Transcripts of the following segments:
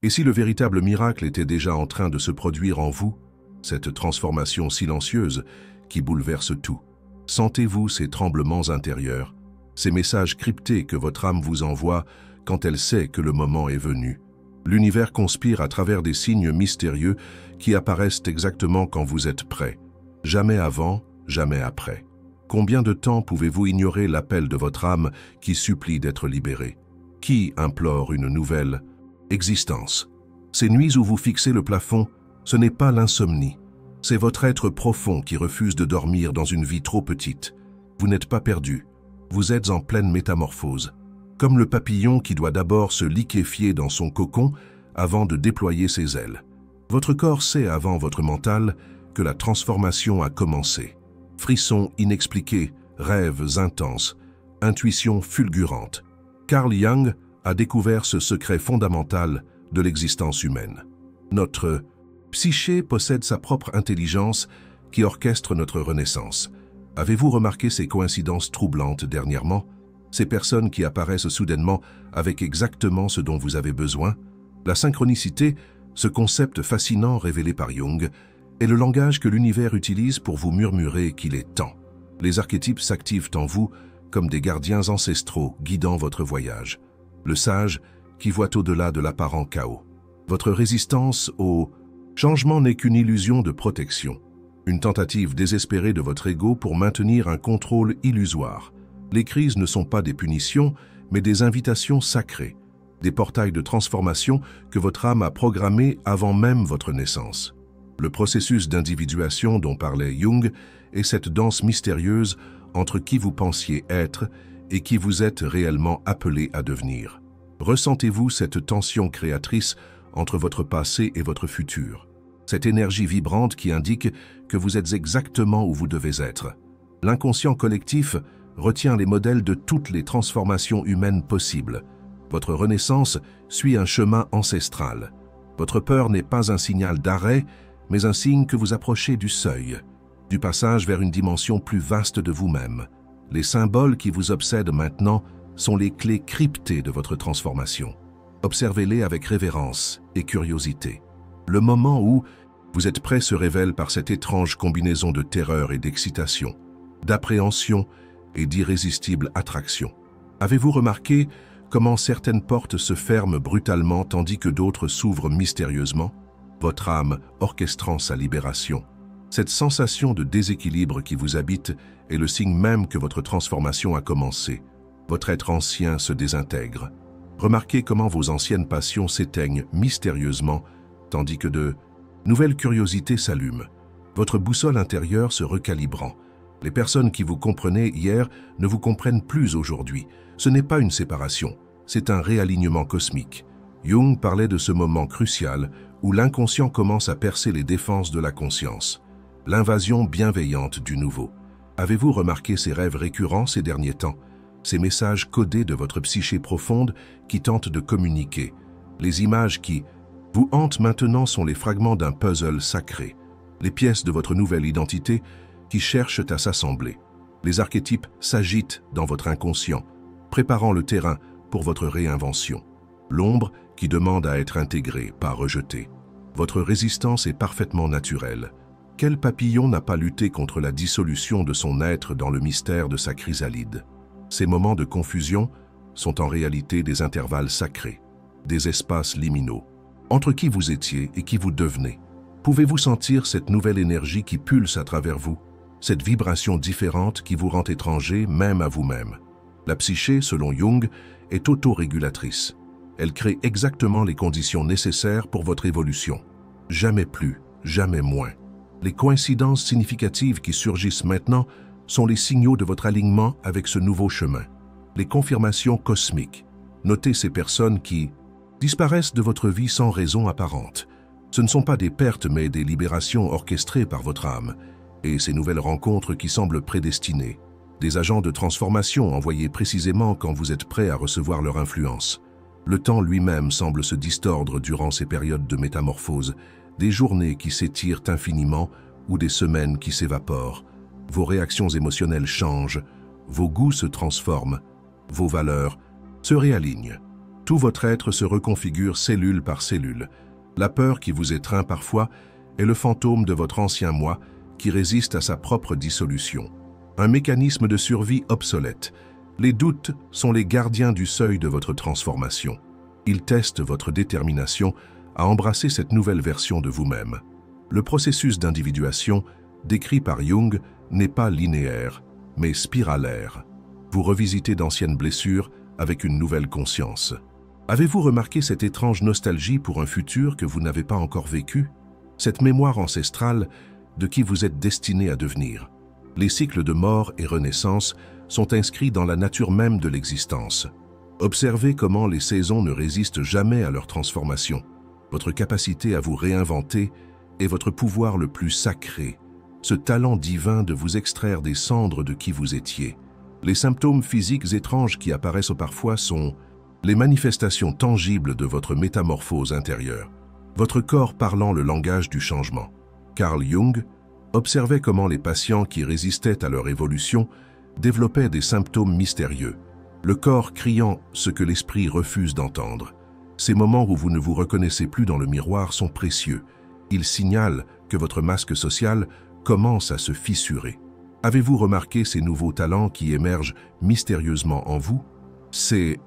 Et si le véritable miracle était déjà en train de se produire en vous, cette transformation silencieuse qui bouleverse tout? Sentez-vous ces tremblements intérieurs, ces messages cryptés que votre âme vous envoie quand elle sait que le moment est venu. L'univers conspire à travers des signes mystérieux qui apparaissent exactement quand vous êtes prêt. Jamais avant, jamais après. Combien de temps pouvez-vous ignorer l'appel de votre âme qui supplie d'être libérée? Qui implore une nouvelle existence? Ces nuits où vous fixez le plafond, ce n'est pas l'insomnie. C'est votre être profond qui refuse de dormir dans une vie trop petite. Vous n'êtes pas perdu. Vous êtes en pleine métamorphose. Comme le papillon qui doit d'abord se liquéfier dans son cocon avant de déployer ses ailes. Votre corps sait avant votre mental que la transformation a commencé. Frissons inexpliqués, rêves intenses, intuitions fulgurantes. Carl Jung a découvert ce secret fondamental de l'existence humaine. Notre psyché possède sa propre intelligence qui orchestre notre renaissance. Avez-vous remarqué ces coïncidences troublantes dernièrement? Ces personnes qui apparaissent soudainement avec exactement ce dont vous avez besoin? La synchronicité, ce concept fascinant révélé par Jung, est le langage que l'univers utilise pour vous murmurer qu'il est temps. Les archétypes s'activent en vous comme des gardiens ancestraux guidant votre voyage. Le sage qui voit au-delà de l'apparent chaos. Votre résistance au changement n'est qu'une illusion de protection, une tentative désespérée de votre ego pour maintenir un contrôle illusoire. Les crises ne sont pas des punitions, mais des invitations sacrées, des portails de transformation que votre âme a programmés avant même votre naissance. Le processus d'individuation dont parlait Jung est cette danse mystérieuse entre qui vous pensiez être et qui vous êtes réellement appelé à devenir. Ressentez-vous cette tension créatrice entre votre passé et votre futur? Cette énergie vibrante qui indique que vous êtes exactement où vous devez être. L'inconscient collectif retient les modèles de toutes les transformations humaines possibles. Votre renaissance suit un chemin ancestral. Votre peur n'est pas un signal d'arrêt, mais un signe que vous approchez du seuil, du passage vers une dimension plus vaste de vous-même. Les symboles qui vous obsèdent maintenant sont les clés cryptées de votre transformation. Observez-les avec révérence et curiosité. Le moment où vous êtes prêt se révèle par cette étrange combinaison de terreur et d'excitation, d'appréhension et d'irrésistible attraction. Avez-vous remarqué comment certaines portes se ferment brutalement tandis que d'autres s'ouvrent mystérieusement? Votre âme orchestrant sa libération. Cette sensation de déséquilibre qui vous habite est le signe même que votre transformation a commencé. Votre être ancien se désintègre. Remarquez comment vos anciennes passions s'éteignent mystérieusement, tandis que de nouvelles curiosités s'allument. Votre boussole intérieure se recalibrant. Les personnes qui vous comprenaient hier ne vous comprennent plus aujourd'hui. Ce n'est pas une séparation, c'est un réalignement cosmique. Jung parlait de ce moment crucial où l'inconscient commence à percer les défenses de la conscience. L'invasion bienveillante du nouveau. Avez-vous remarqué ces rêves récurrents ces derniers temps? Ces messages codés de votre psyché profonde qui tentent de communiquer. Les images qui vous hantent maintenant sont les fragments d'un puzzle sacré. Les pièces de votre nouvelle identité qui cherchent à s'assembler. Les archétypes s'agitent dans votre inconscient, préparant le terrain pour votre réinvention. L'ombre qui demande à être intégrée, pas rejetée. Votre résistance est parfaitement naturelle. Quel papillon n'a pas lutté contre la dissolution de son être dans le mystère de sa chrysalide? Ces moments de confusion sont en réalité des intervalles sacrés, des espaces liminaux, entre qui vous étiez et qui vous devenez. Pouvez-vous sentir cette nouvelle énergie qui pulse à travers vous, cette vibration différente qui vous rend étranger même à vous-même? La psyché, selon Jung, est autorégulatrice. Elle crée exactement les conditions nécessaires pour votre évolution. Jamais plus, jamais moins. Les coïncidences significatives qui surgissent maintenant sont les signaux de votre alignement avec ce nouveau chemin. Les confirmations cosmiques. Notez ces personnes qui disparaissent de votre vie sans raison apparente. Ce ne sont pas des pertes mais des libérations orchestrées par votre âme. Et ces nouvelles rencontres qui semblent prédestinées. Des agents de transformation envoyés précisément quand vous êtes prêt à recevoir leur influence. Le temps lui-même semble se distordre durant ces périodes de métamorphose, des journées qui s'étirent infiniment ou des semaines qui s'évaporent. Vos réactions émotionnelles changent, vos goûts se transforment, vos valeurs se réalignent. Tout votre être se reconfigure cellule par cellule. La peur qui vous étreint parfois est le fantôme de votre ancien moi qui résiste à sa propre dissolution. Un mécanisme de survie obsolète. Les doutes sont les gardiens du seuil de votre transformation. Ils testent votre détermination à embrasser cette nouvelle version de vous-même. Le processus d'individuation, décrit par Jung, n'est pas linéaire, mais spiralaire. Vous revisitez d'anciennes blessures avec une nouvelle conscience. Avez-vous remarqué cette étrange nostalgie pour un futur que vous n'avez pas encore vécu? Cette mémoire ancestrale de qui vous êtes destiné à devenir. Les cycles de mort et renaissance sont inscrits dans la nature même de l'existence. Observez comment les saisons ne résistent jamais à leur transformation. Votre capacité à vous réinventer est votre pouvoir le plus sacré, ce talent divin de vous extraire des cendres de qui vous étiez. Les symptômes physiques étranges qui apparaissent parfois sont les manifestations tangibles de votre métamorphose intérieure, votre corps parlant le langage du changement. Carl Jung observait comment les patients qui résistaient à leur évolution développaient des symptômes mystérieux, le corps criant ce que l'esprit refuse d'entendre. Ces moments où vous ne vous reconnaissez plus dans le miroir sont précieux. Ils signalent que votre masque social commence à se fissurer. Avez-vous remarqué ces nouveaux talents qui émergent mystérieusement en vous? Ces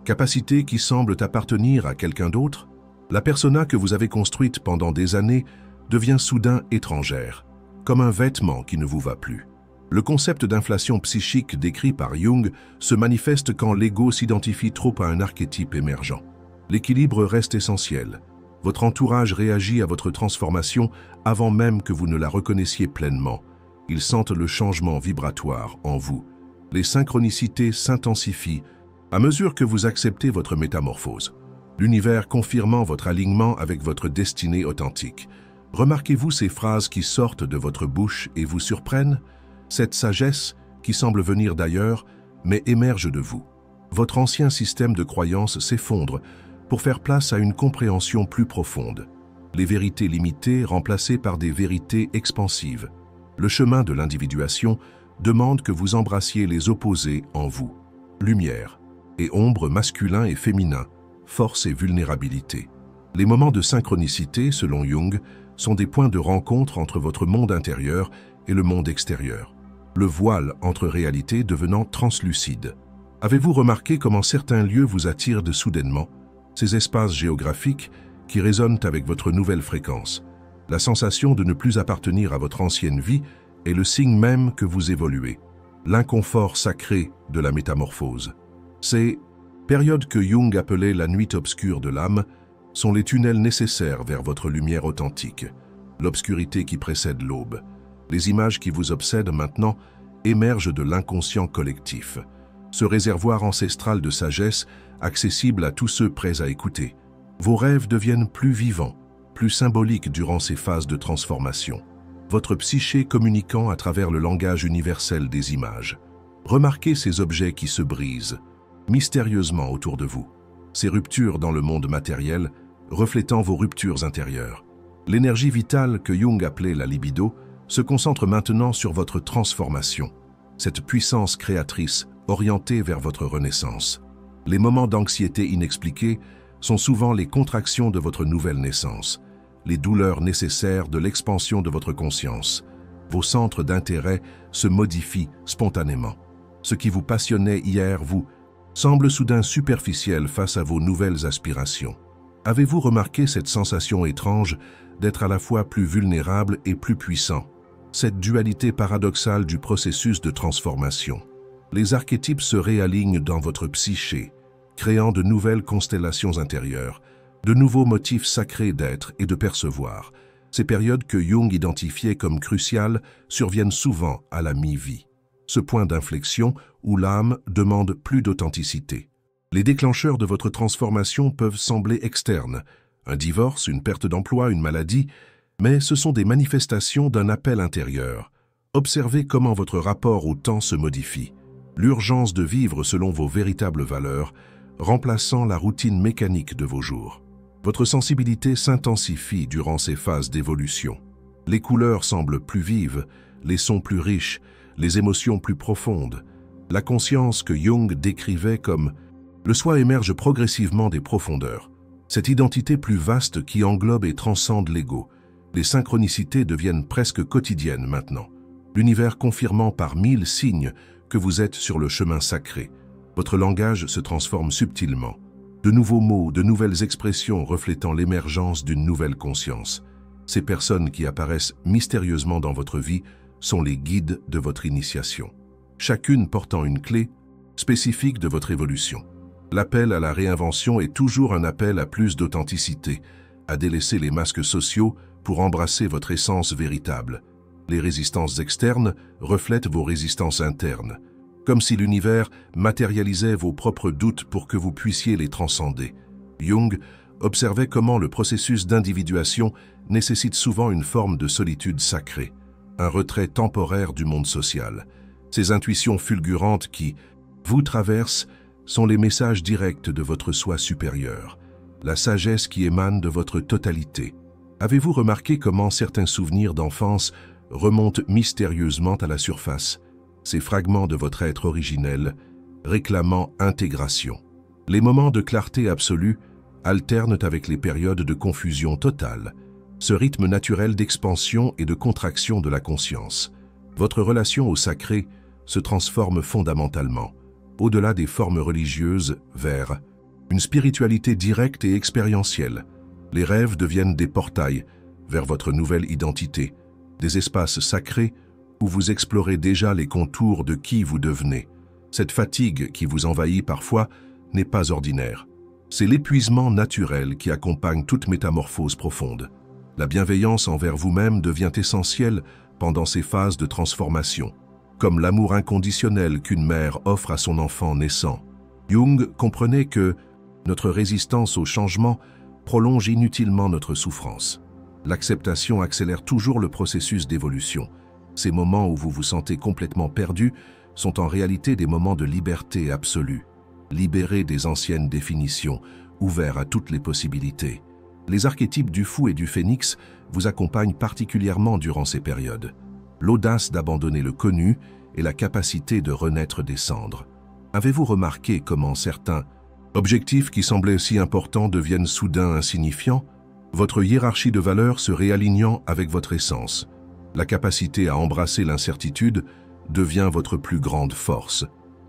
capacités qui semblent appartenir à quelqu'un d'autre? La persona que vous avez construite pendant des années devient soudain étrangère, comme un vêtement qui ne vous va plus. Le concept d'inflation psychique décrit par Jung se manifeste quand l'ego s'identifie trop à un archétype émergent. L'équilibre reste essentiel. Votre entourage réagit à votre transformation avant même que vous ne la reconnaissiez pleinement. Ils sentent le changement vibratoire en vous. Les synchronicités s'intensifient à mesure que vous acceptez votre métamorphose. L'univers confirmant votre alignement avec votre destinée authentique. Remarquez-vous ces phrases qui sortent de votre bouche et vous surprennent? Cette sagesse qui semble venir d'ailleurs, mais émerge de vous. Votre ancien système de croyances s'effondre pour faire place à une compréhension plus profonde. Les vérités limitées remplacées par des vérités expansives. Le chemin de l'individuation demande que vous embrassiez les opposés en vous. Lumière et ombre masculin et féminin, force et vulnérabilité. Les moments de synchronicité, selon Jung, sont des points de rencontre entre votre monde intérieur et le monde extérieur. Le voile entre réalités devenant translucide. Avez-vous remarqué comment certains lieux vous attirent de soudainement? Ces espaces géographiques qui résonnent avec votre nouvelle fréquence. La sensation de ne plus appartenir à votre ancienne vie est le signe même que vous évoluez. L'inconfort sacré de la métamorphose. Ces périodes que Jung appelait la nuit obscure de l'âme sont les tunnels nécessaires vers votre lumière authentique, l'obscurité qui précède l'aube. Les images qui vous obsèdent maintenant émergent de l'inconscient collectif, ce réservoir ancestral de sagesse accessible à tous ceux prêts à écouter. Vos rêves deviennent plus vivants, plus symboliques durant ces phases de transformation. Votre psyché communiquant à travers le langage universel des images. Remarquez ces objets qui se brisent mystérieusement autour de vous. Ces ruptures dans le monde matériel reflétant vos ruptures intérieures. L'énergie vitale que Jung appelait la libido se concentre maintenant sur votre transformation, cette puissance créatrice orientée vers votre renaissance. Les moments d'anxiété inexpliqués sont souvent les contractions de votre nouvelle naissance, les douleurs nécessaires de l'expansion de votre conscience. Vos centres d'intérêt se modifient spontanément. Ce qui vous passionnait hier vous semble soudain superficiel face à vos nouvelles aspirations. Avez-vous remarqué cette sensation étrange d'être à la fois plus vulnérable et plus puissant? Cette dualité paradoxale du processus de transformation. Les archétypes se réalignent dans votre psyché, créant de nouvelles constellations intérieures, de nouveaux motifs sacrés d'être et de percevoir. Ces périodes que Jung identifiait comme cruciales surviennent souvent à la mi-vie. Ce point d'inflexion où l'âme demande plus d'authenticité. Les déclencheurs de votre transformation peuvent sembler externes, un divorce, une perte d'emploi, une maladie, mais ce sont des manifestations d'un appel intérieur. Observez comment votre rapport au temps se modifie, l'urgence de vivre selon vos véritables valeurs, remplaçant la routine mécanique de vos jours. Votre sensibilité s'intensifie durant ces phases d'évolution. Les couleurs semblent plus vives, les sons plus riches, les émotions plus profondes. La conscience que Jung décrivait comme Le soi émerge progressivement des profondeurs. Cette identité plus vaste qui englobe et transcende l'ego. Les synchronicités deviennent presque quotidiennes maintenant. L'univers confirmant par 1000 signes que vous êtes sur le chemin sacré. Votre langage se transforme subtilement. De nouveaux mots, de nouvelles expressions reflétant l'émergence d'une nouvelle conscience. Ces personnes qui apparaissent mystérieusement dans votre vie sont les guides de votre initiation. Chacune portant une clé spécifique de votre évolution. L'appel à la réinvention est toujours un appel à plus d'authenticité, à délaisser les masques sociaux pour embrasser votre essence véritable. Les résistances externes reflètent vos résistances internes, comme si l'univers matérialisait vos propres doutes pour que vous puissiez les transcender. Jung observait comment le processus d'individuation nécessite souvent une forme de solitude sacrée, un retrait temporaire du monde social. Ces intuitions fulgurantes qui vous traversent sont les messages directs de votre soi supérieur, la sagesse qui émane de votre totalité. Avez-vous remarqué comment certains souvenirs d'enfance remontent mystérieusement à la surface, ces fragments de votre être originel, réclamant intégration? Les moments de clarté absolue alternent avec les périodes de confusion totale, ce rythme naturel d'expansion et de contraction de la conscience. Votre relation au sacré se transforme fondamentalement, au-delà des formes religieuses, vers une spiritualité directe et expérientielle. Les rêves deviennent des portails vers votre nouvelle identité, des espaces sacrés où vous explorez déjà les contours de qui vous devenez. Cette fatigue qui vous envahit parfois n'est pas ordinaire. C'est l'épuisement naturel qui accompagne toute métamorphose profonde. La bienveillance envers vous-même devient essentielle pendant ces phases de transformation, comme l'amour inconditionnel qu'une mère offre à son enfant naissant. Jung comprenait que notre résistance au changement prolonge inutilement notre souffrance. L'acceptation accélère toujours le processus d'évolution. Ces moments où vous vous sentez complètement perdu sont en réalité des moments de liberté absolue, libérés des anciennes définitions, ouverts à toutes les possibilités. Les archétypes du fou et du phénix vous accompagnent particulièrement durant ces périodes. L'audace d'abandonner le connu et la capacité de renaître des cendres. Avez-vous remarqué comment certains objectifs qui semblaient si importants deviennent soudain insignifiants? Votre hiérarchie de valeurs se réalignant avec votre essence. La capacité à embrasser l'incertitude devient votre plus grande force.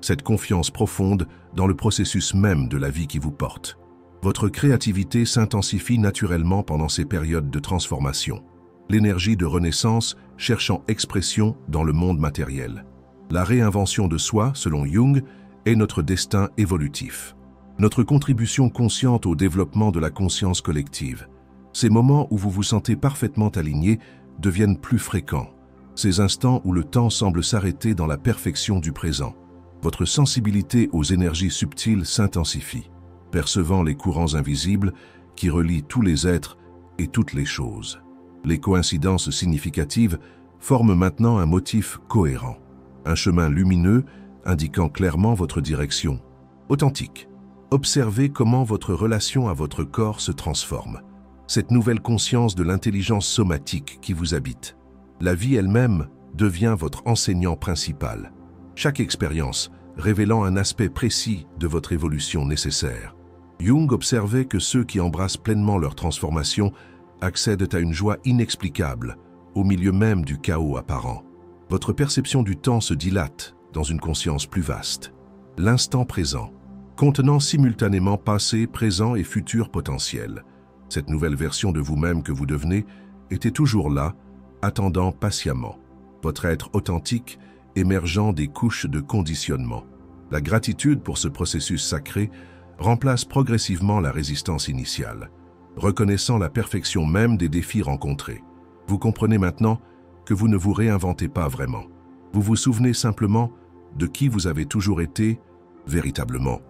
Cette confiance profonde dans le processus même de la vie qui vous porte. Votre créativité s'intensifie naturellement pendant ces périodes de transformation. L'énergie de renaissance cherchant expression dans le monde matériel. La réinvention de soi, selon Jung, est notre destin évolutif. Notre contribution consciente au développement de la conscience collective. Ces moments où vous vous sentez parfaitement aligné deviennent plus fréquents. Ces instants où le temps semble s'arrêter dans la perfection du présent. Votre sensibilité aux énergies subtiles s'intensifie, percevant les courants invisibles qui relient tous les êtres et toutes les choses. Les coïncidences significatives forment maintenant un motif cohérent, un chemin lumineux indiquant clairement votre direction. Authentique. Observez comment votre relation à votre corps se transforme. Cette nouvelle conscience de l'intelligence somatique qui vous habite. La vie elle-même devient votre enseignant principal. Chaque expérience révélant un aspect précis de votre évolution nécessaire. Jung observait que ceux qui embrassent pleinement leur transformation accèdent à une joie inexplicable au milieu même du chaos apparent. Votre perception du temps se dilate dans une conscience plus vaste. L'instant présent, contenant simultanément passé, présent et futur potentiel. Cette nouvelle version de vous-même que vous devenez était toujours là, attendant patiemment. Votre être authentique émergeant des couches de conditionnement. La gratitude pour ce processus sacré remplace progressivement la résistance initiale, reconnaissant la perfection même des défis rencontrés. Vous comprenez maintenant que vous ne vous réinventez pas vraiment. Vous vous souvenez simplement de qui vous avez toujours été véritablement.